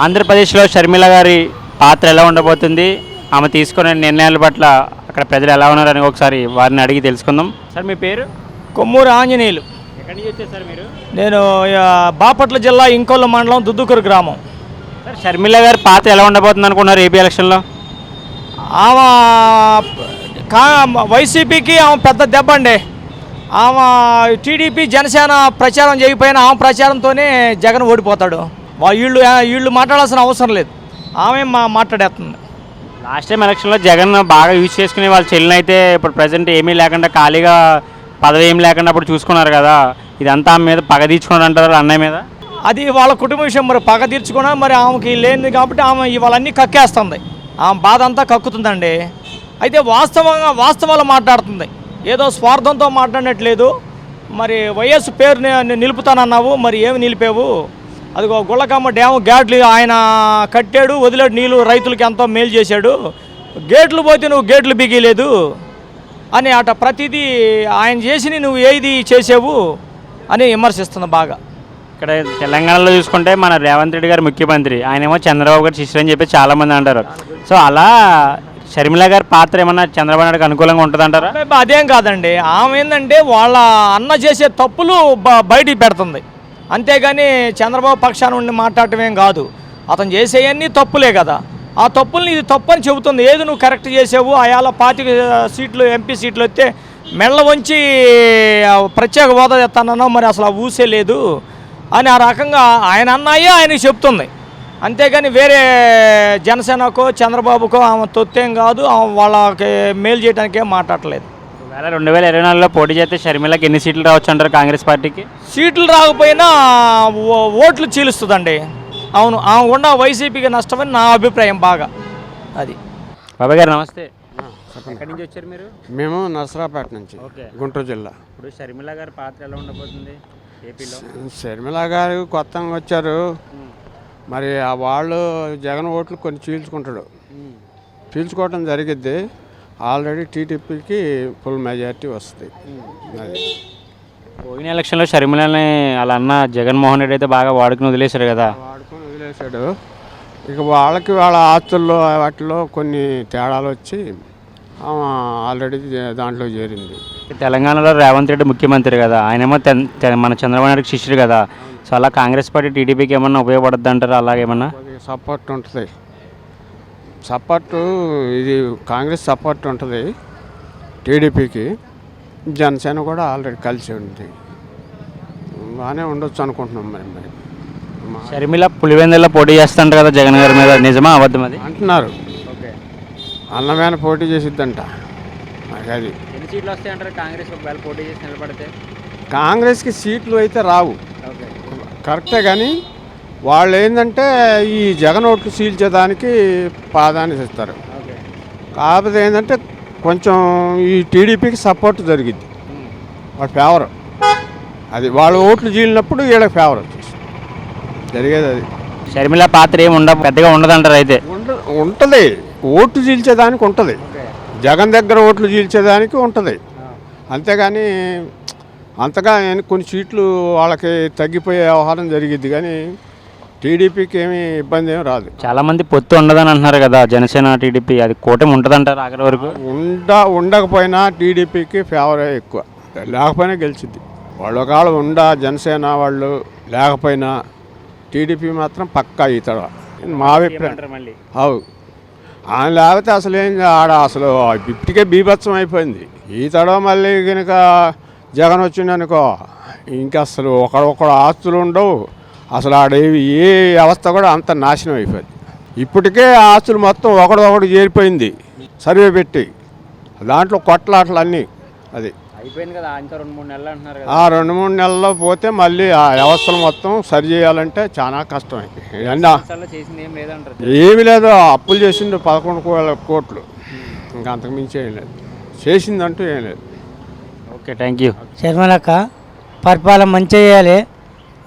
ఆంధ్రప్రదేశ్లో షర్మిల గారి పాత్ర ఎలా ఉండబోతుంది, ఆమె తీసుకునే నిర్ణయాల పట్ల అక్కడ ప్రజలు ఎలా ఉన్నారని ఒకసారి వారిని అడిగి తెలుసుకుందాం. సార్ మీ పేరు? కొమ్మూరు ఆంజనేయులు. ఎక్కడి నుంచి వచ్చారు సార్ మీరు? నేను బాపట్ల జిల్లా ఇంకొల్ల మండలం దుద్దుకూరు గ్రామం. సార్ షర్మిల గారి పాత్ర ఎలా ఉండబోతుంది అనుకున్నారు ఏపీ ఎలక్షన్లో? ఆమె వైసీపీకి ఆమె పెద్ద దెబ్బ అండి. ఆమె టీడీపీ జనసేన ప్రచారం చేయకపోయినా ఆమె ప్రచారంతోనే జగన్ ఓడిపోతాడు. వీళ్ళు మాట్లాడాల్సిన అవసరం లేదు, ఆమె మాట్లాడేస్తుంది. లాస్ట్ టైం ఎలక్షన్లో జగన్ బాగా యూజ్ చేసుకునే వాళ్ళ చెల్లిని అయితే ఇప్పుడు ప్రజెంట్ ఏమీ లేకుండా ఖాళీగా పదవి ఏం లేకుండా అప్పుడు చూసుకున్నారు కదా, ఇదంతా ఆమె మీద పగ తీర్చుకున్నారు అంటారు అన్నయ్య మీద. అది వాళ్ళ కుటుంబ విషయం, మరి పగ తీర్చుకున్నా మరి ఆమెకి లేనిది కాబట్టి ఆమె ఇవాళన్నీ కక్కేస్తుంది, ఆమె బాధ అంతా కక్కుతుందండి. అయితే వాస్తవాలు మాట్లాడుతుంది, ఏదో స్వార్థంతో మాట్లాడట్లేదు. మరి వైఎస్ పేరు నిలుపుతానన్నావు, మరి ఏమి నిలిపావు? అదిగో గుళ్ళకమ్మ డ్యాము గేట్లు ఆయన కట్టాడు, వదిలేడు నీళ్ళు, రైతులకి ఎంతో మేలు చేశాడు. గేట్లు పోతే నువ్వు గేట్లు బిగిలేదు అని అట ప్రతిదీ ఆయన చేసి నువ్వు ఏది చేసావు అని విమర్శిస్తుంది బాగా. ఇక్కడ తెలంగాణలో చూసుకుంటే మన రేవంత్ రెడ్డి గారు ముఖ్యమంత్రి, ఆయనేమో చంద్రబాబు గారు శిష్యులు అని చెప్పి చాలామంది అంటారు. సో అలా షర్మిల గారి పాత్ర ఏమన్నా చంద్రబాబు నాయుడుకి అనుకూలంగా ఉంటుంది అంటారా? అదేం కాదండి, ఆమె ఏంటంటే వాళ్ళ అన్న చేసే తప్పులు బయటికి పెడుతుంది, అంతేగాని చంద్రబాబు పక్షాన ఉండి మాట్లాడటమేం కాదు. అతను చేసేవన్నీ తప్పులే కదా, ఆ తప్పుల్ని ఇది తప్పు అని చెబుతుంది. ఏది నువ్వు కరెక్ట్ చేసావు, అయాల 25 సీట్లు ఎంపీ సీట్లు వస్తే మెళ్ళ వంచి ప్రత్యేక హోదా తెస్తానన్నావు, మరి అసలు ఆ ఊసే లేదు అని ఆ రకంగా ఆయన అన్నాయే ఆయనకి చెప్తుంది. అంతేగాని వేరే జనసేనకో చంద్రబాబుకో ఆమె తొత్తేం కాదు, ఆమె వాళ్ళకి మేలు చేయడానికేం మాట్లాడలేదు. 2024లో పోటీ చేస్తే షర్మిలకి ఎన్ని సీట్లు రావచ్చు అంటారు కాంగ్రెస్ పార్టీకి? సీట్లు రాకపోయినా ఓట్లు చీలుస్తుందండి. అవును, ఆమె ఉన్న వైసీపీకి నష్టమని నా అభిప్రాయం బాగా. అది. బాబాయ్ గారు నమస్తే. ఎక్కడి నుంచి వచ్చారు మీరు? మేము నర్సరాపేట నుంచి, గుంటూరు జిల్లా. ఇప్పుడు షర్మిల గారి పాత్ర ఎలా ఉండబోతుంది ఏపీలో? షర్మిల గారు కొత్తగా వచ్చారు, మరి ఆ వాళ్ళు జగన్ ఓట్లు కొన్ని చీల్చుకోవటం జరిగిద్ది. ఆల్రెడీ టీడీపీకి ఫుల్ మెజారిటీ వస్తుంది. పోయిన ఎలక్షన్లో షర్మిలని వాళ్ళ అన్న జగన్మోహన్ రెడ్డి అయితే బాగా వాడుకుని వదిలేశాడు కదా. వాడుకొని వదిలేశాడు. ఇక వాళ్ళ ఆస్తుల్లో వాటిలో కొన్ని తేడాలు వచ్చి ఆల్రెడీ దాంట్లో చేరింది. తెలంగాణలో రేవంత్ రెడ్డి ముఖ్యమంత్రి కదా, ఆయనేమో మన చంద్రబాబు నాయుడుకి శిష్యుడు కదా. సో అలా కాంగ్రెస్ పార్టీ టీడీపీకి ఏమన్నా ఉపయోగపడుద్ది అంటారు? అలాగేమన్నా సపోర్ట్ ఉంటుంది, ఇది కాంగ్రెస్ సపోర్ట్ ఉంటుంది టీడీపీకి. జనసేన కూడా ఆల్రెడీ కలిసి ఉంది, బాగానే ఉండొచ్చు అనుకుంటున్నాం. మరి షర్మిల పులివెందుల్లో పోటీ చేస్తుంటారు కదా జగన్ గారి మీద, నిజమా అబద్ధం అది అంటున్నారు? అన్నమైన పోటీ చేసిద్దంట. అది ఎన్ని సీట్లు వస్తాయి అంటారు కాంగ్రెస్ ఒకవేళ పోటీ చేసి నిలబడితే? కాంగ్రెస్కి సీట్లు అయితే రావు, కరెక్టే. కానీ వాళ్ళు ఏంటంటే ఈ జగన్ ఓట్లు చీల్చేదానికి ప్రాధాన్యత ఇస్తారు. కాకపోతే ఏంటంటే కొంచెం ఈ టీడీపీకి సపోర్ట్ జరిగింది, వాళ్ళ ఫేవర్. అది వాళ్ళ ఓట్లు చీలినప్పుడు వీళ్ళకి ఫేవర్ వచ్చేసి జరిగేది. అది షర్మిల పాత్ర ఏమి పెద్దగా ఉండదంటారు అయితే? ఉంటుంది, ఓట్లు చీల్చేదానికి ఉంటుంది, జగన్ దగ్గర ఓట్లు చీల్చేదానికి ఉంటుంది. అంతేగాని అంతగా కొన్ని సీట్లు వాళ్ళకి తగ్గిపోయే వ్యవహారం జరిగిద్ది, కానీ టీడీపీకి ఏమీ ఇబ్బంది ఏమి రాదు. చాలామంది పొత్తు ఉండదని అంటున్నారు కదా జనసేన టీడీపీ, అది కూటమి ఉంటుందంటారు ఆఖరి వరకు? ఉండకపోయినా టీడీపీకి ఫేవరే ఎక్కువ, లేకపోయినా గెలిచిద్ది. వాళ్ళు ఒకవేళ జనసేన వాళ్ళు లేకపోయినా టీడీపీ మాత్రం పక్కా ఈతడ మా అభిప్రాయం. ఆయన లేకపోతే అసలు అసలు ఇప్పటికే బీభత్సం అయిపోయింది. ఈతడ మళ్ళీ కనుక జగన్ వచ్చిందనుకో ఇంకా అసలు ఒకడొకడు ఆస్తులు ఉండవు, అసలు ఏ వ్యవస్థ కూడా అంత నాశనం అయిపోయింది. ఇప్పటికే ఆస్తులు మొత్తం ఒకడొకడు చేరిపోయింది సర్వే పెట్టి, దాంట్లో కొట్లాటలు అన్నీ. అది అయిపోయింది కదా, ఇంకా 2-3 నెలలు అంటున్నారు కదా. 2-3 నెలల్లో పోతే మళ్ళీ ఆ వ్యవస్థలు మొత్తం సరి చేయాలంటే చాలా కష్టం అయిపోయింది. ఏమీ లేదు, అప్పులు చేసిండు 11,000 కోట్లు, ఇంకా అంతకుమించి ఏం లేదు, చేసిందంటూ ఏం లేదు. Okay, thank you. షర్మిలక్క పరిపాలన మంచిగా చేయాలి,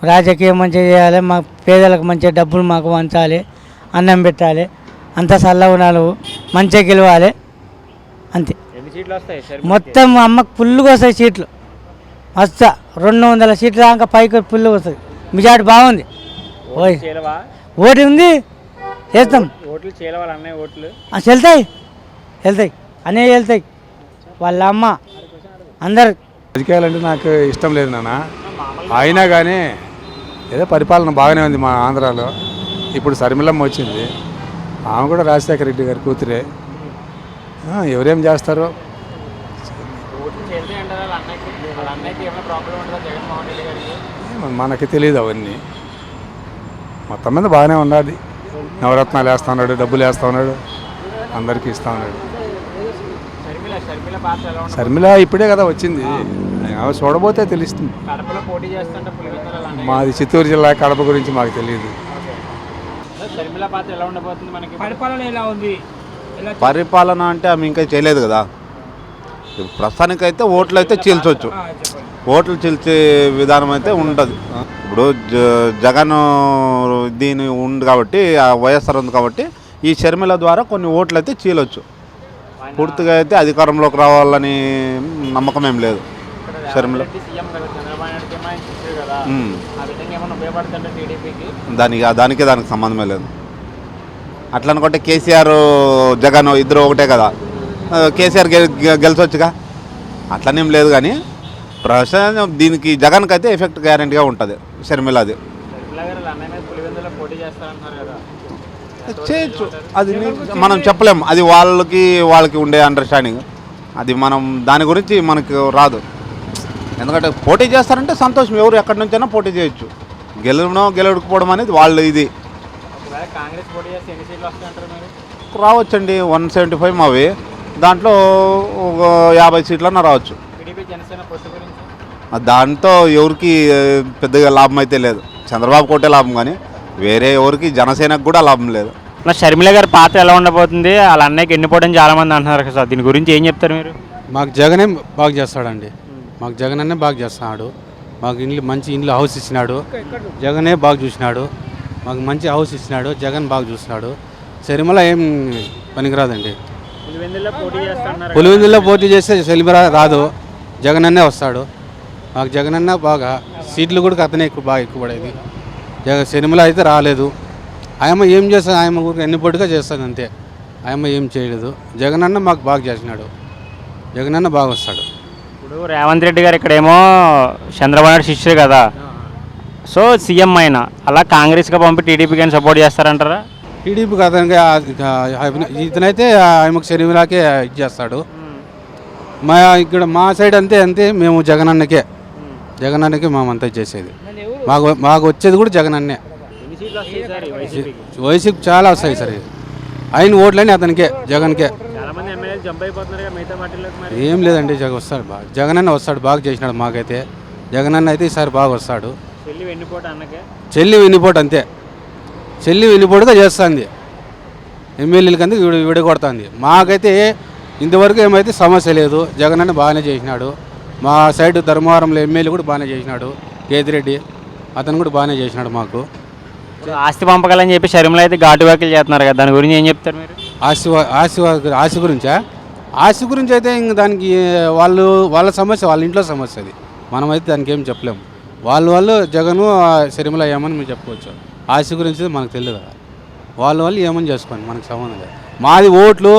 రాజకీయం మంచిగా చేయాలి, మా పేదలకు మంచిగా డబ్బులు మాకు పంచాలి, అన్నం పెట్టాలి, అంత చల్లగా ఉండాలి, మంచిగా గెలవాలి, అంతే. మొత్తం అమ్మకు ఫుల్గా వస్తాయి సీట్లు, మస్తు 200 సీట్లు దాకా పైకి ఫుల్గా వస్తుంది. మెజార్టీ బాగుంది. ఓటు ఉంది చేస్తాం. ఓట్లు చేయలే వాళ్ళ అన్నయ్య ఓట్లు వెళ్తాయి అన్నీ వెళ్తాయి, వాళ్ళ అమ్మ అందరు. రాజకీయాలంటే నాకు ఇష్టం లేదు నాన్న. అయినా కానీ ఏదో పరిపాలన బాగానే ఉంది మా ఆంధ్రాలో. ఇప్పుడు శర్మిలమ్మ వచ్చింది, ఆమె కూడా రాజశేఖర రెడ్డి గారి కూతురే. ఎవరేం చేస్తారో మనకి తెలియదు అవన్నీ. మొత్తం మీద బాగానే ఉన్నది. నవరత్నాలు వేస్తా ఉన్నాడు, డబ్బులు వేస్తా ఉన్నాడు, అందరికీ ఇస్తా ఉన్నాడు. శర్మిల ఇప్పుడే కదా వచ్చింది, చూడబోతే తెలుస్తుంది. మాది చిత్తూరు జిల్లా కడప గురించి మాకు తెలియదు. పరిపాలన అంటే ఆమె ఇంకా చేయలేదు కదా. ప్రస్తుతానికైతే ఓట్లు అయితే చీల్చవచ్చు. ఓట్లు చీల్చే విధానం అయితే ఉంటుంది. ఇప్పుడు జగన్ దీని ఉంది కాబట్టి, ఆ వైఎస్ఆర్ ఉంది కాబట్టి ఈ షర్మిల ద్వారా కొన్ని ఓట్లు అయితే చీలొచ్చు. పూర్తిగా అయితే అధికారంలోకి రావాలని నమ్మకం ఏం లేదు షర్మిల. దానికి సంబంధమే లేదు. అట్లా అనుకుంటే కేసీఆర్ జగన్ ఇద్దరు ఒకటే కదా, కేసీఆర్ గెలిచొచ్చుగా, అట్లనేం లేదు. కానీ ప్రస్తుతం దీనికి జగన్కి అయితే ఎఫెక్ట్ గ్యారెంటీగా ఉంటుంది షర్మిలది. చేయొచ్చు, అది మనం చెప్పలేము. అది వాళ్ళకి ఉండే అండర్స్టాండింగ్. అది మనం దాని గురించి మనకు రాదు. ఎందుకంటే పోటీ చేస్తారంటే సంతోషం, ఎవరు ఎక్కడి నుంచైనా పోటీ చేయొచ్చు. గెలవకపోవడం అనేది వాళ్ళు ఇది రావచ్చండి. 175 మావి, దాంట్లో 50 సీట్లన్నా రావచ్చు. దాంతో ఎవరికి పెద్దగా లాభం అయితే లేదు. చంద్రబాబు కోటే లాభం, కానీ వేరే ఎవరికి జనసేనకు కూడా లాభం లేదు. షర్మిల గారి పాత్ర ఎలా ఉండబోతుంది? వాళ్ళ అన్నయ్యకి ఎన్నిపోవడం చాలా మంది అంటున్నారు కదా, దీని గురించి ఏం చెప్తారు మీరు? మాకు జగనే బాగా చేస్తాడండి. మాకు జగన్ అన్నే బాగా చేస్తున్నాడు. మాకు మంచి ఇంట్లో హౌస్ ఇచ్చినాడు, జగనే బాగా చూసినాడు. మాకు మంచి హౌస్ ఇచ్చినాడు, జగన్ బాగా చూస్తున్నాడు. షర్మిల ఏం పనికిరాదండి. పులివెందుల్లో పోటీ చేస్తే షర్మిల రాదు, జగన్ అన్నే వస్తాడు. మాకు జగన్ అన్న బాగా సీట్లు కూడా అతనే బాగా ఎక్కువ పడేది. షర్మిల అయితే రాలేదు. ఆయమ్మ ఏం చేస్తుంది? ఆయమ్మ ఊరికి ఎన్ని పొట్టుగా చేస్తుంది అంతే. ఆయమ్మ ఏం చేయలేదు. జగన్ అన్న మాకు బాగా చేసినాడు, జగన్ అన్న బాగా వస్తాడు. ఇప్పుడు రేవంత్ రెడ్డి గారు ఇక్కడేమో చంద్రబాబు నాయుడు శిష్యుడు కదా, సో సీఎం అయినా అలా కాంగ్రెస్గా పంపి టీడీపీకి అని సపోర్ట్ చేస్తారంటారా? టీడీపీకి అతనికి ఇతనైతే ఆయనకు షర్మిలకే ఇచ్చేస్తాడు. మా సైడ్ అంతే మేము జగన్ అన్నకే మేమంతా చేసేది. మాకు వచ్చేది కూడా జగన్ అన్నే. వైసీపీ చాలా వస్తాయి సార్. ఆయన ఓట్లని అతనికే, జగన్కే. ఏం లేదండి, వస్తాడు బాగా. జగన్ అన్న వస్తాడు, బాగా చేసినాడు మాకైతే. జగన్ అన్న అయితే ఈసారి బాగా వస్తాడు. చెల్లి వెన్నుపోటు అంతే, చెల్లి వెన్నుపోటుగా చేస్తుంది. ఎమ్మెల్యేలకంతా విడగొడుతుంది. మాకైతే ఇంతవరకు ఏమైతే సమస్య లేదు. జగన్ అన్న బాగానే చేసినాడు. మా సైడ్ ధర్మవరంలో ఎమ్మెల్యే కూడా బాగానే చేసినాడు, కేతిరెడ్డి, అతను కూడా బాగానే చేసినాడు మాకు. ఆస్తి పంపకాలని చెప్పి షర్మిల అయితే ఘాటు వ్యాఖ్యలు చేస్తున్నారు కదా, దాని గురించి ఏం చెప్తారు మీరు? ఆస్తి గురించా? ఆస్తి గురించి అయితే ఇంక దానికి వాళ్ళ సమస్య, వాళ్ళ ఇంట్లో సమస్య అది. మనమైతే దానికి ఏం చెప్పలేము. వాళ్ళు జగను షర్మిల ఏమని మేము చెప్పుకోవచ్చు. ఆస్తి గురించి మనకు తెలియదు కదా. వాళ్ళు ఏమని చేసుకోండి, మనకు సంబంధం లేదు. మాది ఓట్లు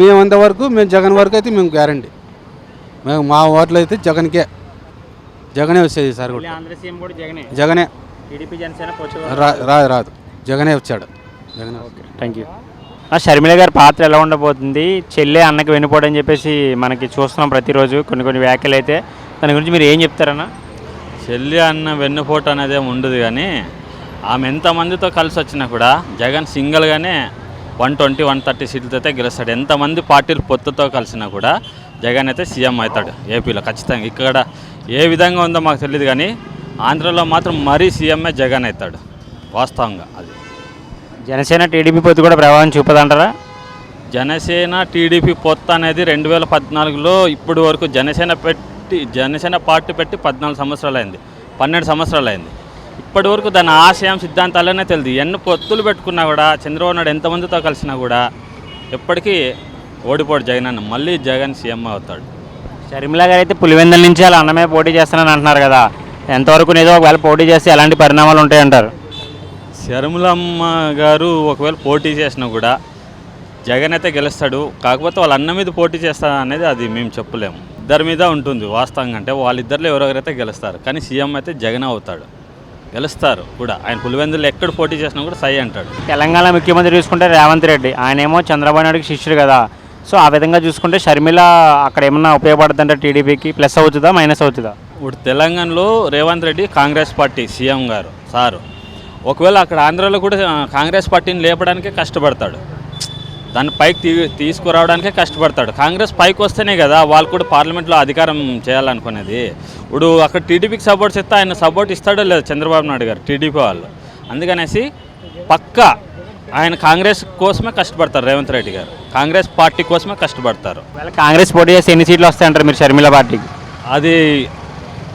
మేమంతవరకు, మేము జగన్ వరకు అయితే మేము గ్యారంటీ. మా ఓట్లు అయితే జగనే వచ్చేది సార్. జగనే రాదు, జగనే వచ్చాడు. Thank you. షర్మిల గారి పాత్ర ఎలా ఉండబోతుంది? చెల్లె అన్నకి వెనుపోవడం అని చెప్పేసి మనకి చూస్తున్నాం ప్రతిరోజు కొన్ని వ్యాఖ్యలు అయితే, దాని గురించి మీరు ఏం చెప్తారన్నా? చెల్లి అన్న వెన్నుపోటు అనేది ఉండదు. కానీ ఆమె ఎంతమందితో కలిసి వచ్చినా కూడా జగన్ సింగిల్గానే 120-130 సీట్లతో అయితే గెలుస్తాడు. ఎంతమంది పార్టీలు పొత్తుతో కలిసినా కూడా జగన్ అయితే సీఎం అవుతాడు ఏపీలో ఖచ్చితంగా. ఇక్కడ ఏ విధంగా ఉందో మాకు తెలియదు, కానీ ఆంధ్రలో మాత్రం మరీ సీఎంఏ జగన్ అవుతాడు వాస్తవంగా. అది జనసేన టీడీపీ పొత్తు కూడా ప్రభావం చూపదంటారా? జనసేన టీడీపీ పొత్తు అనేది 2014లో ఇప్పటి వరకు జనసేన పార్టీ పెట్టి 14 సంవత్సరాలు అయింది, 12 సంవత్సరాలు అయింది. ఇప్పటి వరకు దాని ఆశయం సిద్ధాంతాలనే తెలియదు. ఎన్ని పొత్తులు పెట్టుకున్నా కూడా, చంద్రబాబు నాయుడు ఎంతమందితో కలిసినా కూడా ఎప్పటికీ ఓడిపోడు జగన్ అన్న. మళ్ళీ జగన్ సీఎం అవుతాడు. షర్మిల గారు అయితే పులివెందుల నుంచి అలా అన్నమే పోటీ చేస్తానని అంటున్నారు కదా, ఎంతవరకు ఏదో ఒకవేళ పోటీ చేస్తే ఎలాంటి పరిణామాలు ఉంటాయంటారు? శర్మిలమ్మ గారు ఒకవేళ పోటీ చేసినా కూడా జగన్ అయితే గెలుస్తాడు. కాకపోతే వాళ్ళ అన్న మీద పోటీ చేస్తా అనేది అది మేము చెప్పలేము. ఇద్దరి మీద ఉంటుంది వాస్తవంగా. అంటే వాళ్ళిద్దరిలో ఎవరెవరైతే గెలుస్తారు, కానీ సీఎం అయితే జగన్ అవుతాడు, గెలుస్తారు కూడా. ఆయన పులివెందులు ఎక్కడ పోటీ చేసినా కూడా సై అంటాడు. తెలంగాణ ముఖ్యమంత్రి చూసుకుంటే రేవంత్ రెడ్డి, ఆయనేమో చంద్రబాబు నాయుడుకి శిష్యుడు కదా. సో ఆ విధంగా చూసుకుంటే షర్మిల అక్కడ ఏమన్నా ఉపయోగపడుతుంటే టీడీపీకి ప్లస్ అవుతుందా మైనస్ అవుతుందా? ఇప్పుడు తెలంగాణలో రేవంత్ రెడ్డి కాంగ్రెస్ పార్టీ సీఎం గారు సారు, ఒకవేళ అక్కడ ఆంధ్రాలో కూడా కాంగ్రెస్ పార్టీని లేపడానికే కష్టపడతాడు, దాన్ని పైకి తీసుకురావడానికే కష్టపడతాడు. కాంగ్రెస్ పైకి వస్తేనే కదా వాళ్ళు కూడా పార్లమెంట్లో అధికారం చేయాలనుకునేది. ఇప్పుడు అక్కడ టీడీపీకి సపోర్ట్స్ ఇస్తే ఆయన సపోర్ట్ ఇస్తాడో లేదు చంద్రబాబు నాయుడు గారు, టీడీపీ వాళ్ళు. అందుకనేసి పక్కా ఆయన కాంగ్రెస్ కోసమే కష్టపడతారు. రేవంత్ రెడ్డి గారు కాంగ్రెస్ పార్టీ కోసమే కష్టపడతారు. కాంగ్రెస్ పోటీ చేస్తే ఎన్ని సీట్లు వస్తాయంటారు మీరు షర్మిల పార్టీకి? అది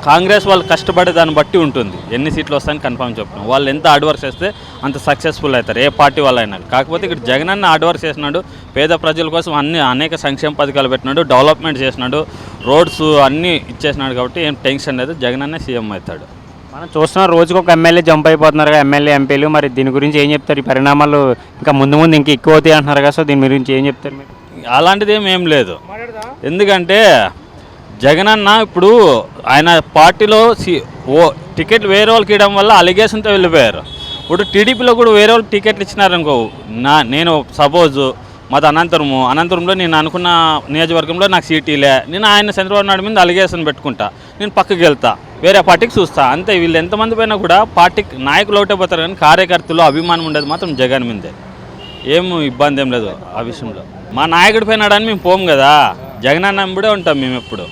కాంగ్రెస్ వాళ్ళు కష్టపడే దాన్ని బట్టి ఉంటుంది, ఎన్ని సీట్లు వస్తాయని కన్ఫర్మ్ చెప్పడం. వాళ్ళు ఎంత హార్డ్ వర్క్ చేస్తే అంత సక్సెస్ఫుల్ అవుతారు, ఏ పార్టీ వాళ్ళు అయినా. కాకపోతే ఇక్కడ జగన్ అన్న హార్డ్ వర్క్ చేసినాడు, పేద ప్రజల కోసం అనేక సంక్షేమ పథకాలు పెట్టినాడు, డెవలప్మెంట్ చేసినాడు, రోడ్స్ అన్నీ ఇచ్చేసినాడు. కాబట్టి ఏం టెన్షన్ లేదు, జగన్ అన్నే సీఎం అవుతాడు. మనం చూస్తున్నాం రోజుకు ఒక ఎమ్మెల్యే జంప్ అయిపోతున్నారు కదా, ఎమ్మెల్యే ఎంపీలు. మరి దీని గురించి ఏం చెప్తారు? ఈ పరిణామాలు ఇంకా ముందు ఇంకా ఎక్కువ అవుతాయి అంటున్నారు కదా, సో దీని గురించి ఏం చెప్తారు మీరు? అలాంటిది ఏం లేదు. ఎందుకంటే జగనన్న ఇప్పుడు ఆయన పార్టీలో టికెట్లు వేరే వాళ్ళకి ఇవ్వడం వల్ల అలిగేషన్తో వెళ్ళిపోయారు. ఇప్పుడు టీడీపీలో కూడా వేరే వాళ్ళకి టికెట్లు ఇచ్చినారనుకో, నేను సపోజ్ మాది అనంతపురంలో నేను అనుకున్న నియోజకవర్గంలో నాకు సీటీలే, నేను ఆయన చంద్రబాబు నాయుడు మీద అలిగేషన్ పెట్టుకుంటా, నేను పక్కకి వెళ్తా, వేరే పార్టీకి చూస్తా, అంతే. వీళ్ళు ఎంతమంది పైన కూడా పార్టీకి నాయకులు ఒకటే పోతారు, కానీ కార్యకర్తలు అభిమానం ఉండేది మాత్రం జగన్ మీదే. ఏం ఇబ్బంది ఏం లేదు ఆ విషయంలో. మా నాయకుడి పోయినాడని మేము పోము కదా, జగన్ అన్న వెంబడే ఉంటాం మేము ఎప్పుడు.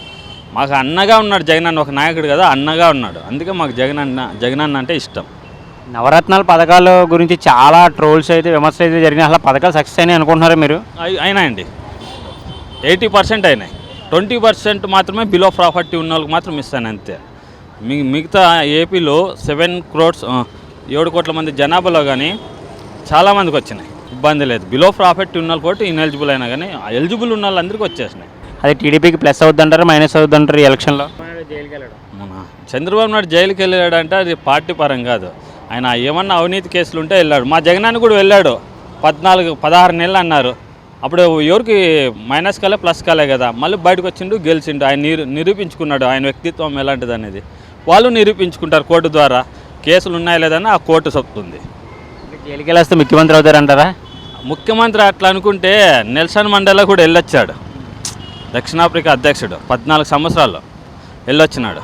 మాకు అన్నగా ఉన్నాడు జగన్ అన్న, ఒక నాయకుడు కదా, అన్నగా ఉన్నాడు. అందుకే మాకు జగన్ అన్న అంటే ఇష్టం. నవరత్నాల పథకాల గురించి చాలా ట్రోల్స్ అయితే విమర్శలు అయితే జరిగినాయి. అసలు పథకాలు సక్సెస్ అయినాయి అనుకుంటున్నారా మీరు? అయినాయండి, 80% అయినాయి. 20% మాత్రమే బిలో ప్రాపర్టీ ఉన్న వాళ్ళకి మాత్రం ఇస్తాను అంతే. మిగతా ఏపీలో 7 కోట్ల మంది జనాభాలో కానీ చాలామందికి వచ్చినాయి, ఇబ్బంది లేదు. బిలో ప్రాపర్టీ ఉన్న వాళ్ళు కూడా ఇన్ఎలిజిబుల్ అయినా కానీ ఎలిజిబుల్ ఉన్న వాళ్ళందరికీ వచ్చేసినాయి. అది టీడీపీకి ప్లస్ అవుతుంటారు మైనస్ అవుతుంటారు ఈ ఎలక్షన్లో? చంద్రబాబు నాయుడు జైలుకి వెళ్ళాడంటే అది పార్టీ పరం కాదు, ఆయన ఏమన్నా అవినీతి కేసులు ఉంటే వెళ్ళాడు. మా జగనాన్ని కూడా వెళ్ళాడు, 16 నెలలు అన్నారు. అప్పుడు ఎవరికి మైనస్ కాలే ప్లస్ కాలే కదా, మళ్ళీ బయటకు వచ్చిండు, గెలిచిండు. ఆయన నిరూపించుకున్నాడు ఆయన వ్యక్తిత్వం ఎలాంటిది అనేది. వాళ్ళు నిరూపించుకుంటారు కోర్టు ద్వారా, కేసులు ఉన్నాయా లేదని ఆ కోర్టు చెప్తుంది. జైలుకి వెళ్ళేస్తే ముఖ్యమంత్రి అవుతారంటారా? ముఖ్యమంత్రి అట్లా అనుకుంటే నెల్సన్ మండేలా కూడా వెళ్ళొచ్చాడు, దక్షిణాఫ్రికా అధ్యక్షుడు. 14 సంవత్సరాల్లో వెళ్ళొచ్చినాడు.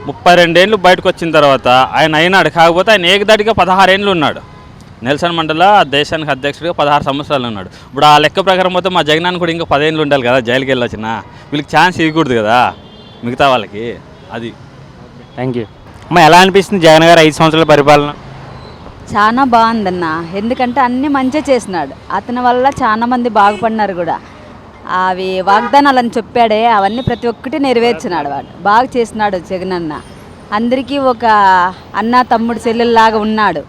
32 ఏళ్ళు బయటకు వచ్చిన తర్వాత ఆయన అయినాడు. కాకపోతే ఆయన ఏకదాటిగా 16 ఏళ్ళు ఉన్నాడు. నెల్సన్ మండేలా దేశానికి అధ్యక్షుడిగా 16 సంవత్సరాలు ఉన్నాడు. ఇప్పుడు ఆ లెక్క ప్రకారం పోతే మా జగనాన్ని కూడా ఇంకా 10 ఏళ్ళు ఉండాలి కదా జైలుకి వెళ్ళొచ్చిన. వీళ్ళకి ఛాన్స్ ఇవ్వకూడదు కదా మిగతా వాళ్ళకి. అది. థ్యాంక్ యూ అమ్మ. ఎలా అనిపిస్తుంది జగన్ గారు 5 సంవత్సరాల పరిపాలన? చాలా బాగుందన్న, ఎందుకంటే అన్నీ మంచిగా చేసినాడు. అతని వల్ల చాలా మంది బాగుపడినారు కూడా. అవి వాగ్దానాలని చెప్పాడే అవన్నీ ప్రతి ఒక్కటి నెరవేర్చినాడు. వాడు బాగా చేసినాడు జగనన్న. అందరికీ ఒక అన్న తమ్ముడు చెల్లెల్లాగా ఉన్నాడు.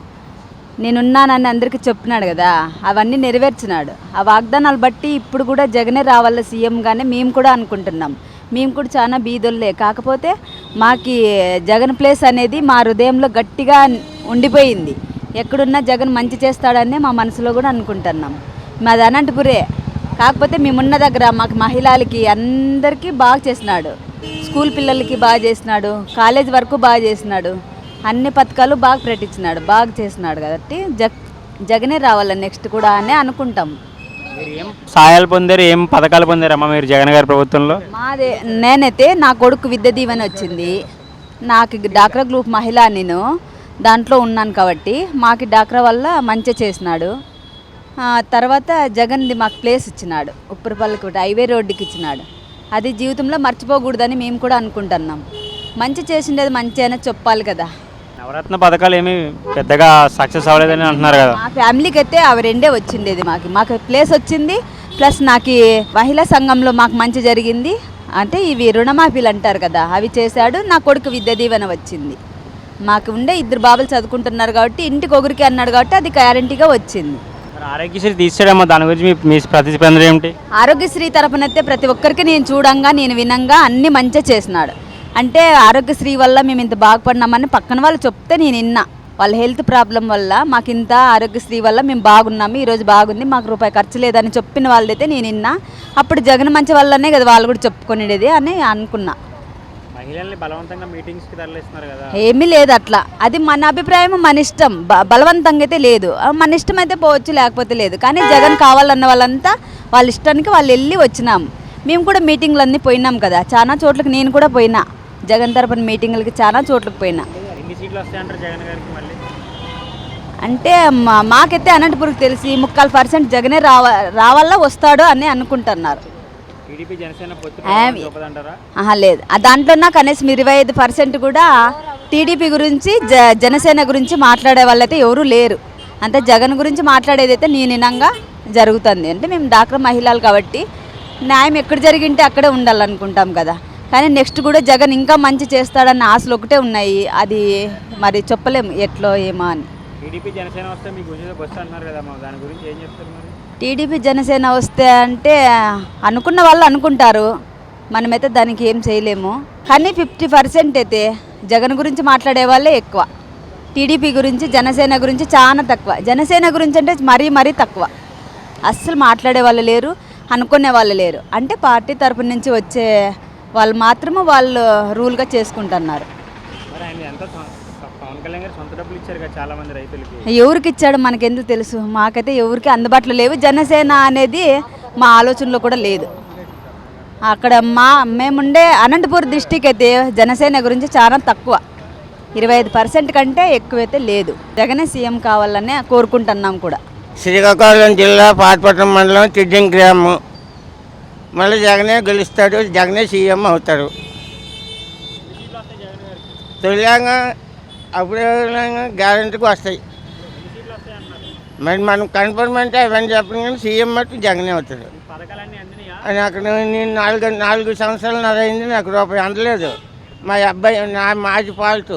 నేనున్నానని అందరికీ చెప్పినాడు కదా, అవన్నీ నెరవేర్చినాడు. ఆ వాగ్దానాలు బట్టి ఇప్పుడు కూడా జగనే రావాల సీఎంగానే మేము కూడా అనుకుంటున్నాం. మేము కూడా చాలా బీదోళ్ళే, కాకపోతే మాకు జగన్ ప్లేస్ అనేది మా హృదయంలో గట్టిగా ఉండిపోయింది. ఎక్కడున్నా జగన్ మంచి చేస్తాడని మా మనసులో కూడా అనుకుంటున్నాం. మాది అనంతపురే, కాకపోతే మేమున్న దగ్గర మాకు మహిళలకి అందరికీ బాగా చేసినాడు. స్కూల్ పిల్లలకి బాగా చేసినాడు, కాలేజ్ వరకు బాగా చేసినాడు, అన్ని పథకాలు బాగా పెట్టించినాడు, బాగా చేసినాడు. కాబట్టి జగనే రావాలని నెక్స్ట్ కూడా అని అనుకుంటాం. ఏం సాయాలు పొందారు, ఏం పథకాలు పొందారమ్మా మీరు జగన్ గారి ప్రభుత్వంలో? నేనైతే నా కొడుకు విద్య దీవెన వచ్చింది. నాకు డాక్రా గ్రూప్ మహిళ, నేను దాంట్లో ఉన్నాను కాబట్టి మాకు డాక్రా వల్ల మంచిగా చేసినాడు. తర్వాత జగన్ది మాకు ప్లేస్ ఇచ్చినాడు, ఉప్పరపల్లికి హైవే రోడ్డుకి ఇచ్చినాడు. అది జీవితంలో మర్చిపోకూడదని మేము కూడా అనుకుంటున్నాం. మంచి చేసిండేది మంచి అని చెప్పాలి కదా. నవరత్న పథకాలు ఏమి పెద్దగా సక్సెస్ అవ్వలేదని అంటున్నారు కదా. మా ఫ్యామిలీకి అయితే అవి రెండే వచ్చిండేది. మాకు ప్లేస్ వచ్చింది, ప్లస్ నాకు మహిళా సంఘంలో మాకు మంచి జరిగింది. అంటే ఇవి రుణమాఫీలు అంటారు కదా, అవి చేశాడు. నా కొడుకు విద్య దీవెన వచ్చింది. మాకు ఉండే 2 బాబులు చదువుకుంటున్నారు కాబట్టి ఇంటికి ఒకరికి అన్నాడు కాబట్టి అది గ్యారంటీగా వచ్చింది. ఆరోగ్యశ్రీ తీసాడమ్మా, దాని గురించి మీ ప్రతిస్పందన ఏమిటి? ఆరోగ్యశ్రీ తరపునైతే ప్రతి ఒక్కరికి నేను చూడంగా నేను వినంగా అన్ని మంచిగా చేసినాడు. అంటే ఆరోగ్యశ్రీ వల్ల మేము ఇంత బాగుపడినామని పక్కన వాళ్ళు చెప్తే నేను విన్నా. వాళ్ళ హెల్త్ ప్రాబ్లం వల్ల మాకు ఇంత ఆరోగ్యశ్రీ వల్ల మేము బాగున్నాము, ఈరోజు బాగుంది, మాకు రూపాయి ఖర్చు లేదని చెప్పిన వాళ్ళైతే నేను విన్నా. అప్పుడు జగన్ మంచి వల్లనే కదా వాళ్ళు కూడా చెప్పుకునేది అని అనుకున్నా. మహిళల్ని బలవంతంగా మీటింగ్స్కి తరలిస్తున్నారు కదా. ఏమీ లేదు అట్లా, అది మన అభిప్రాయం, మన ఇష్టం. బలవంతంగా అయితే లేదు, మన ఇష్టం అయితే పోవచ్చు, లేకపోతే లేదు. కానీ జగన్ కావాలన్న వాళ్ళంతా వాళ్ళ ఇష్టానికి వాళ్ళు వెళ్ళి వచ్చినాం. మేము కూడా మీటింగ్లు అన్నీ పోయినాం కదా, చాలా చోట్లకి నేను కూడా పోయినా, జగన్ తరపున మీటింగ్లకి చాలా చోట్లకి పోయినా. ఎన్ని సీట్లు వస్తాయంటారు జగన్ గారికి మళ్ళీ? అంటే మాకైతే అనంతపురం తెలిసి 3% జగనే రావాలా వస్తాడు అని అనుకుంటున్నారు. టీడీపీ జనసేన లేదు, దాంట్లో కనీసం 25% కూడా టీడీపీ గురించి జనసేన గురించి మాట్లాడే వాళ్ళైతే ఎవరూ లేరు. అంతే జగన్ గురించి మాట్లాడేది అయితే నేనినంగా జరుగుతుంది. అంటే మేము డాక్టర్ మహిళలు కాబట్టి న్యాయం ఎక్కడ జరిగింటే అక్కడే ఉండాలనుకుంటాం కదా. కానీ నెక్స్ట్ కూడా జగన్ ఇంకా మంచి చేస్తాడన్న ఆశలు ఒకటే ఉన్నాయి. అది మరి చెప్పలేము ఎట్లో ఏమో అని. టీడీపీ జనసేన వస్తే మీకు వస్తే అన్నారు కదా, దాని గురించి ఏం చెప్తారు మరి? టీడీపీ జనసేన వస్తే అంటే అనుకున్న వాళ్ళు అనుకుంటారు, మనమైతే దానికి ఏం చేయలేము. కానీ 50% అయితే జగన్ గురించి మాట్లాడే వాళ్ళే ఎక్కువ, టీడీపీ గురించి జనసేన గురించి చాలా తక్కువ. జనసేన గురించి అంటే మరీ తక్కువ, అస్సలు మాట్లాడే వాళ్ళు లేరు, అనుకునే వాళ్ళు లేరు. అంటే పార్టీ తరపు నుంచి వచ్చే వాళ్ళు మాత్రమే వాళ్ళు రూల్గా చేసుకుంటున్నారు. మరి ఆయన ఎంత పవన్ కళ్యాణ్ గారు సొంత డబ్బులు ఇచ్చారు కదా చాలా మంది రైతులకి. ఎవరికి ఇచ్చాడు మనకెందుకు తెలుసు, మాకైతే ఎవరికి అందుబాటులో లేవు. జనసేన అనేది మా ఆలోచనలో కూడా లేదు. అక్కడ మేముండే అనంతపురం డిస్టిక్ అయితే జనసేన గురించి చాలా తక్కువ, 25% కంటే ఎక్కువైతే లేదు. జగనే సీఎం కావాలనే కోరుకుంటున్నాం కూడా. శ్రీకాకుళం జిల్లా పాతపట్నం మండలం తిడ్డింగ్ గ్రామం. మళ్ళీ జగనే గెలుస్తాడు, జగనే సీఎం అవుతాడు. తొలిగా అప్పుడే గ్యారెంటీకి వస్తాయి. మరి మనం కన్ఫర్మ్ అంటే అవన్నీ చెప్పిన కానీ సీఎం మట్టు జగనే అవుతాడు. అక్కడ నేను 4 సంవత్సరాలు అయింది, నాకు రూపాయి అందలేదు. మా అబ్బాయి మాది ఫాల్ట్,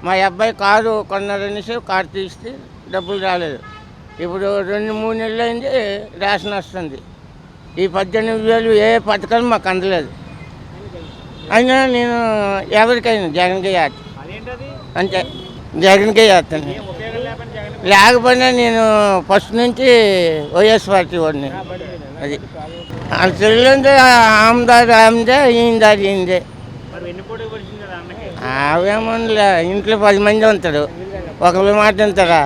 మా అబ్బాయి కారు కొన్నారనేసి కారు తీస్తే డబ్బులు రాలేదు. ఇప్పుడు 2-3 నెలలు అయింది రేషన్ వస్తుంది. ఈ 18,000 ఏ పథకాలు మాకు అందలేదు. అయినా నేను ఎవరికైనా జగన్కే చేస్తాను, అంతే జగన్కే చేస్తాను. లేకపోయినా నేను ఫస్ట్ నుంచి వైఎస్ పార్టీ వాడిని. అది వాళ్ళ చెల్లెంటే ఆమెదారి ఆమెదే, ఈయన దారి ఈయనదే. అవేమోలే, ఇంట్లో 10 మంది ఉంటారు, ఒకరి మాట ఉంటారా?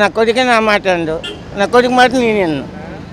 నా కొడుకే నా మాట అండు, నా కొడుకు మాట నేను విన్ను.